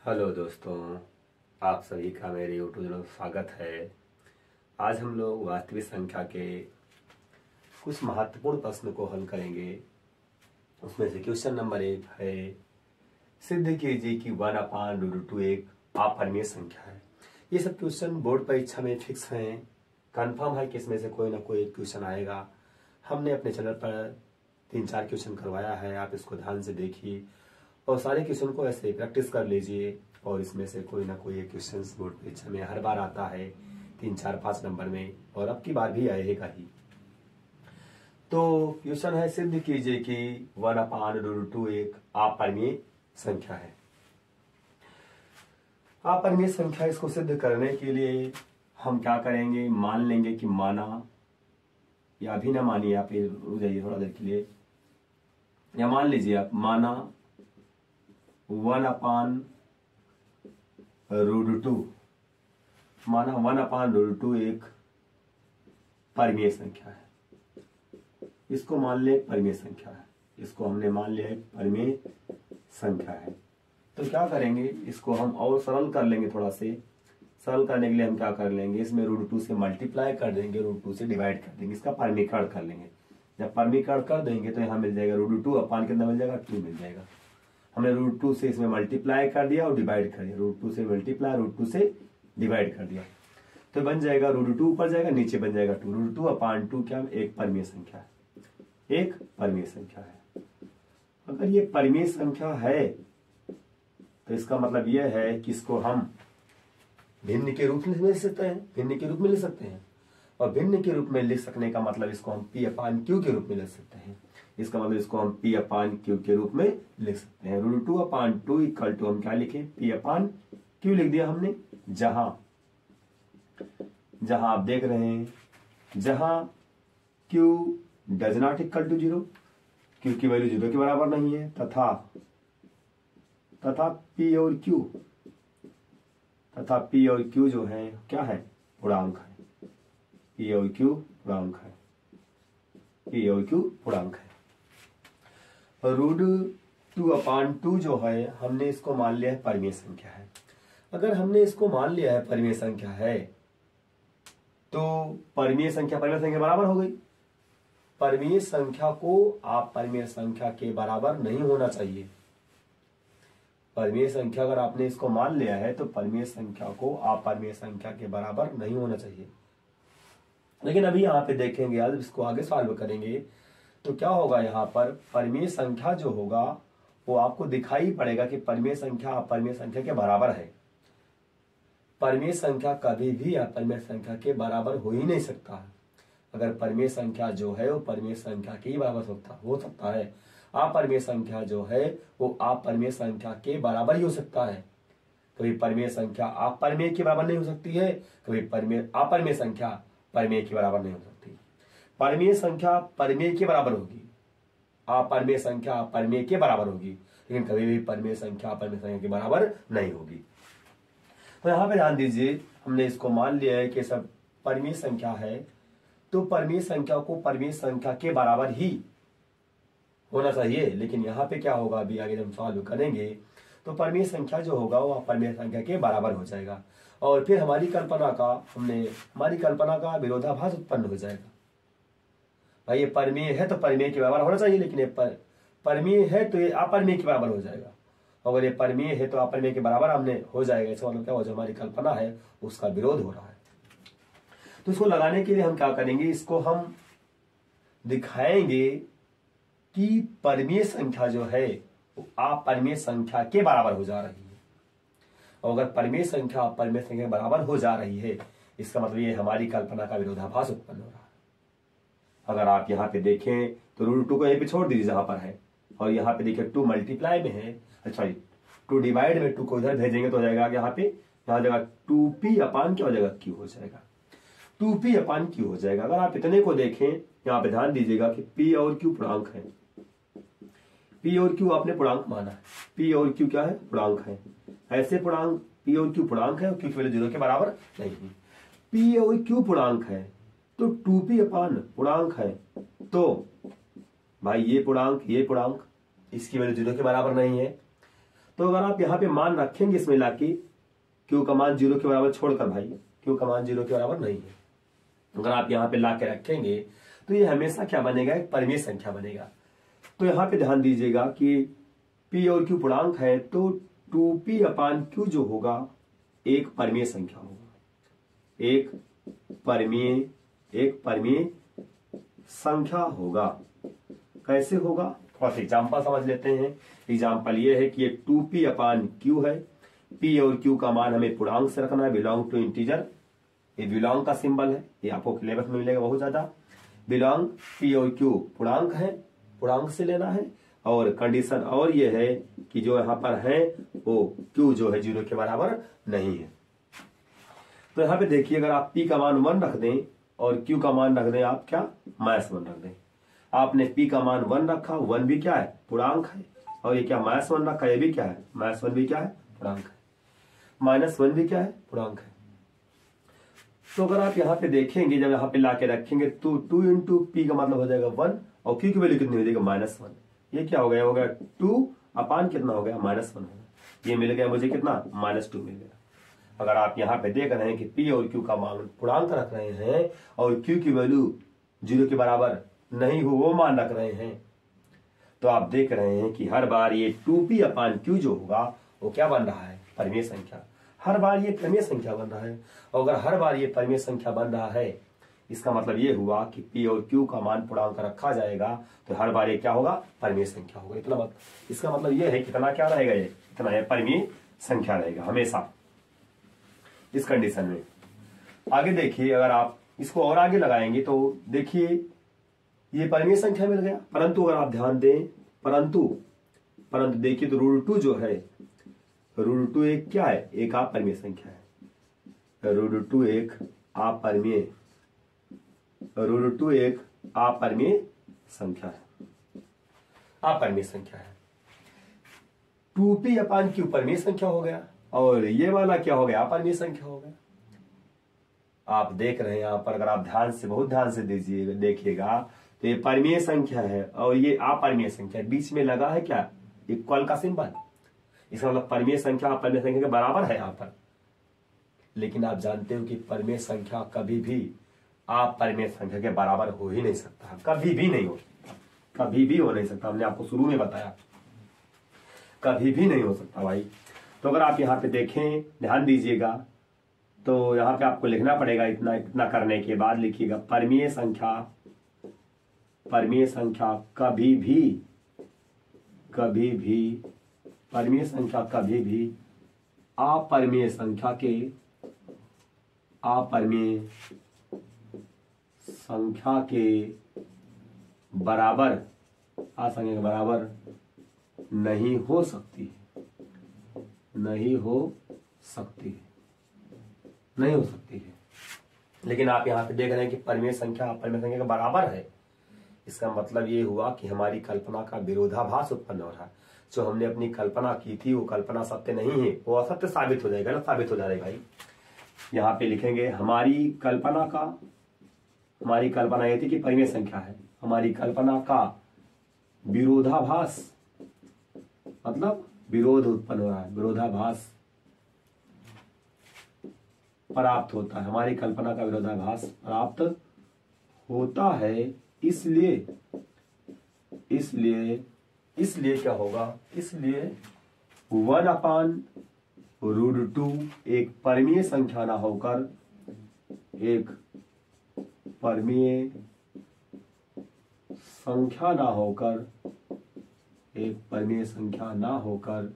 Hello दोस्तों, आप सभी का मेरे यूट्यूब चैनल में स्वागत है। आज हम लोग वास्तविक संख्या के कुछ महत्वपूर्ण प्रश्न को हल करेंगे। उसमें से क्वेश्चन नंबर 1 है, सिद्ध कीजिए कि 1/√2 एक अपरिमेय संख्या है। ये सब क्वेश्चन बोर्ड परीक्षा में फिक्स हैं, कंफर्म है कि इसमें से कोई ना कोई एक क्वेश्चन आएगा। हमने अपने चैनल पर 3-4 क्वेश्चन करवाया है, आप इसको ध्यान से देखिए और सारे क्वेश्चन को ऐसे प्रैक्टिस कर लीजिए। और इसमें से कोई ना कोई एक क्वेश्चन बोर्ड परीक्षा में हर बार आता है 3, 4, 5 नंबर में, और अब की बार भी आएगा ही। तो क्वेश्चन है, सिद्ध कीजिए कि 1/√2 एक अपरिमेय संख्या है। अपरिमेय संख्या, इसको सिद्ध करने के लिए हम क्या करेंगे, मान लेंगे कि माना, या अभी ना मानिए, आप रुक जाइए थोड़ा देर के लिए, या मान लीजिए आप माना 1/√2, माना 1/√2 एक परिमेय संख्या है। इसको मान ले परिमेय संख्या है, इसको हमने मान लिया एक परिमेय संख्या है। तो क्या करेंगे, इसको हम और सरल कर लेंगे। थोड़ा से सरल करने के लिए हम क्या कर लेंगे, इसमें √2 से मल्टीप्लाई कर देंगे, √2 से डिवाइड कर देंगे, इसका परिमीकरण कर लेंगे। जब परिमीकरण कर देंगे तो यहाँ मिल जाएगा √2 अपान कितना मिल जाएगा, 2 मिल जाएगा। हमने √2 से इसमें मल्टीप्लाई कर दिया और डिवाइड कर दिया, √2 से मल्टीप्लाई, √2 से डिवाइड कर दिया, तो बन जाएगा √2 ऊपर जाएगा, नीचे बन जाएगा 2। √2 अपान 2 क्या, एक परिमेय संख्या है, एक परिमेय संख्या है। अगर ये परिमेय संख्या है तो इसका मतलब यह है कि इसको हम भिन्न के रूप में लिख सकते हैं, भिन्न के रूप में लिख सकते हैं। और भिन्न के रूप में लिख सकने का मतलब इसको हम P/Q के रूप में लिख सकते हैं। इसका मतलब इसको हम P/Q के रूप में लिख सकते हैं। √2/2 इक्वल टू हम क्या लिखे, P/Q लिख दिया हमने। जहां जहां आप देख रहे हैं, जहां Q does not equal to 0, Q की वैल्यू 0 के बराबर नहीं है, तथा P और Q जो है क्या है, पूर्णांक है। P और Q पूर्णांक है, P और Q पूर्णांक है। √2/2 जो है हमने इसको मान लिया है परिमेय संख्या है। अगर हमने इसको मान लिया है परिमेय संख्या है तो परिमेय संख्या बराबर हो गई। परिमेय संख्या को आप परिमेय संख्या के बराबर नहीं होना चाहिए। परिमेय संख्या अगर आपने इसको मान लिया है तो परिमेय संख्या को आप परिमेय संख्या के बराबर नहीं होना चाहिए। लेकिन अभी यहाँ पे देखेंगे, आज इसको आगे सॉल्व करेंगे तो क्या होगा, यहाँ पर परिमेय संख्या जो होगा वो आपको दिखाई पड़ेगा कि परिमेय संख्या अपरिमेय संख्या के बराबर है। परिमेय संख्या कभी भी अपरिमेय संख्या के बराबर हो ही नहीं सकता है। अगर परिमेय संख्या जो है वो परिमेय संख्या के ही बराबर हो सकता है। अपरिमेय संख्या जो है वो अपरिमेय संख्या के बराबर ही हो सकता है। कभी परिमेय संख्या अपरिमेय के बराबर नहीं हो सकती है, कभी अपरिमेय संख्या परिमेय के बराबर नहीं हो सकती। परिमेय संख्या परिमेय के बराबर होगी, अपरिमेय संख्या अपरिमेय के बराबर होगी, लेकिन कभी भी परिमेय संख्या अपरिमेय संख्या के बराबर नहीं होगी। तो यहाँ पे ध्यान दीजिए, हमने इसको मान लिया है कि सब परिमेय संख्या है, तो परिमेय संख्या को परिमेय संख्या के बराबर ही होना चाहिए। लेकिन यहाँ पे क्या होगा, अभी आगे जब सॉल्व करेंगे तो परिमेय संख्या जो होगा वो अपरिमेय संख्या के बराबर हो जाएगा, और फिर हमारी कल्पना का विरोधाभास उत्पन्न हो जाएगा। भाई ये परिमेय है तो परिमेय के बराबर होना चाहिए, लेकिन ये परिमेय है तो ये अपरिमेय के बराबर हो जाएगा। अगर ये परिमेय है तो अपरिमेय के बराबर हमने हो जाएगा, इसका मतलब क्या हो, जो हमारी कल्पना है उसका विरोध हो रहा है। तो इसको लगाने के लिए हम क्या करेंगे, इसको हम दिखाएंगे कि परिमेय संख्या जो है वो अपरिमेय संख्या के बराबर हो जा रही है। और अगर परिमेय संख्या अपरिमेय संख्या के बराबर हो जा रही है, इसका मतलब ये हमारी कल्पना का विरोधाभास उत्पन्न हो रहा है। अगर आप यहाँ पे देखें तो √2 को यहीं पे छोड़ दीजिए जहां पर है, और यहाँ पे देखिए 2 मल्टीप्लाई में है, अच्छा 2 डिवाइड में 2 को इधर भेजेंगे तो हो जाएगा यहाँ पे, यहाँ जगह 2P/Q क्या हो जाएगा, Q हो जाएगा, 2P/Q हो जाएगा। अगर आप इतने को देखें, यहाँ पे ध्यान दीजिएगा कि P और Q पूर्णांक है। P और Q आपने पूर्णांक माना है, P और Q क्या है, पूर्णांक है। ऐसे पूर्णांक P और Q पूर्णांक है और Q की वैल्यू 0 के बराबर नहीं है। P और Q पूर्णांक है तो 2P/पूर्णांक है, तो भाई ये पूर्णांक इसकी वैल्यू 0 के बराबर नहीं है, तो अगर आप यहाँ पे मान रखेंगे इसमें लाके क्यू का मान 0 के बराबर छोड़कर, भाई क्यू का मान 0 के बराबर नहीं है, अगर आप यहाँ पे ला के रखेंगे तो ये हमेशा क्या बनेगा, एक परिमेय संख्या बनेगा। तो यहाँ पे ध्यान दीजिएगा कि पी और क्यू पूर्णांक है, तो 2p/q जो होगा एक परिमेय संख्या होगा, एक परिमेय संख्या होगा। कैसे होगा, थोड़ा सा एग्जाम्पल समझ लेते हैं। एग्जाम्पल ये है कि ये 2p/q है, p और q का मान हमें पूर्णांक से रखना है, बिलोंग टू इंटीजर, ये बिलोंग का सिंबल है, ये आपको सिलेबस में मिलेगा बहुत ज्यादा। बिलोंग p और q पूर्णांक है, पूर्णांक से लेना है, और कंडीशन और ये है कि जो यहाँ पर है वो q जो है 0 के बराबर नहीं है। तो यहाँ पे देखिए, अगर आप p का मान 1 रख दें और q का मान रख दें आप क्या, -1 रख दें। आपने p का मान 1 रखा, 1 भी क्या है, पूर्णांक है, और ये क्या -1 रखा, ये भी क्या है, -1 भी क्या है, पूर्णांक है, -1 भी क्या है, पूर्णांक है। तो अगर आप यहाँ पे देखेंगे, जब यहाँ पे लाके रखेंगे तो 2 × p का मतलब हो जाएगा 1, और q की वैल्यू कितनी हो जाएगी, -1। ये क्या हो गया, 2 कितना हो गया, -1 हो गया। ये मिल गया मुझे कितना, -2 मिल गया। अगर आप यहाँ पे देख रहे हैं कि p और q का मान पूर्णांक रख रहे हैं और q की वैल्यू 0 के बराबर नहीं हो वो मान रख रहे हैं, तो आप देख रहे हैं कि हर बार ये 2p/q जो होगा वो क्या बन रहा है, परिमेय संख्या। हर बार ये परिमेय संख्या बन रहा है, और अगर हर बार ये परिमेय संख्या बन रहा है, इसका मतलब ये हुआ कि p और q का मान पूर्णांक रखा जाएगा, तो हर बार ये क्या होगा, परिमेय संख्या होगा। इतना मतलब, इसका मतलब ये है कितना क्या रहेगा, ये इतना है परिमेय संख्या रहेगा हमेशा इस कंडीशन में। आगे देखिए, अगर आप इसको और आगे लगाएंगे तो देखिए ये परिमेय संख्या मिल गया, परंतु अगर आप ध्यान दें, परंतु देखिए तो √2 जो है, √2 एक क्या है, एक अपरिमेय संख्या है। √2 एक अपरिमेय, √2 एक अपरिमेय संख्या है, अपरिमेय संख्या है। 2p/q परिमेय संख्या हो गया, और ये वाला क्या हो गया, अपरिमेय संख्या हो गया। आप देख रहे हैं यहाँ पर, अगर आप ध्यान से, बहुत ध्यान से देखिएगा तो ये परिमेय संख्या है और ये अपरिमेय संख्या, बीच में लगा है क्या, इक्वल का सिंबल। इसका मतलब परिमेय संख्या अपरिमेय संख्या के बराबर है यहाँ पर। लेकिन आप जानते हो कि परिमेय संख्या कभी भी अपरिमेय संख्या के बराबर हो ही नहीं सकता, कभी भी नहीं हो, कभी भी हो नहीं सकता। हमने आपको शुरू में बताया, कभी भी नहीं हो सकता भाई। तो अगर आप यहाँ पे देखें, ध्यान दीजिएगा, तो यहाँ पे आपको लिखना पड़ेगा, इतना करने के बाद लिखिएगा, परिमेय संख्या कभी भी परिमेय संख्या कभी भी अपरिमेय संख्या के बराबर, संख्या के बराबर नहीं हो सकती, नहीं हो सकती है। लेकिन आप यहाँ पे देख रहे हैं कि परिमेय संख्या अपरिमेय संख्या के बराबर है। इसका मतलब ये हुआ कि हमारी कल्पना का विरोधाभास उत्पन्न हो रहा है। जो हमने अपनी कल्पना की थी वो कल्पना सत्य नहीं है, वो असत्य साबित हो जाएगा, गलत साबित हो जाएगा भाई। यहाँ पे लिखेंगे हमारी कल्पना ये थी कि परिमेय संख्या है, हमारी कल्पना का विरोधाभास, मतलब विरोध उत्पन्न हो रहा है, विरोधाभास प्राप्त होता है, हमारी कल्पना का विरोधाभास प्राप्त होता है। इसलिए क्या होगा, इसलिए 1/√2 एक परिमेय संख्या ना होकर, एक परिमेय संख्या ना होकर, एक परिमेय संख्या ना होकर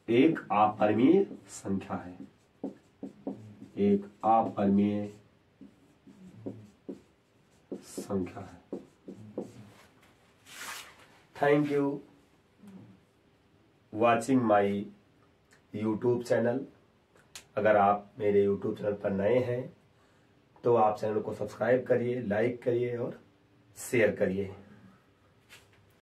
एक अपरिमेय संख्या है, एक अपरिमेय संख्या है। Thank you watching my YouTube channel. अगर आप मेरे यूट्यूब चैनल पर नए हैं तो आप चैनल को सब्सक्राइब करिए, लाइक करिए और शेयर करिए।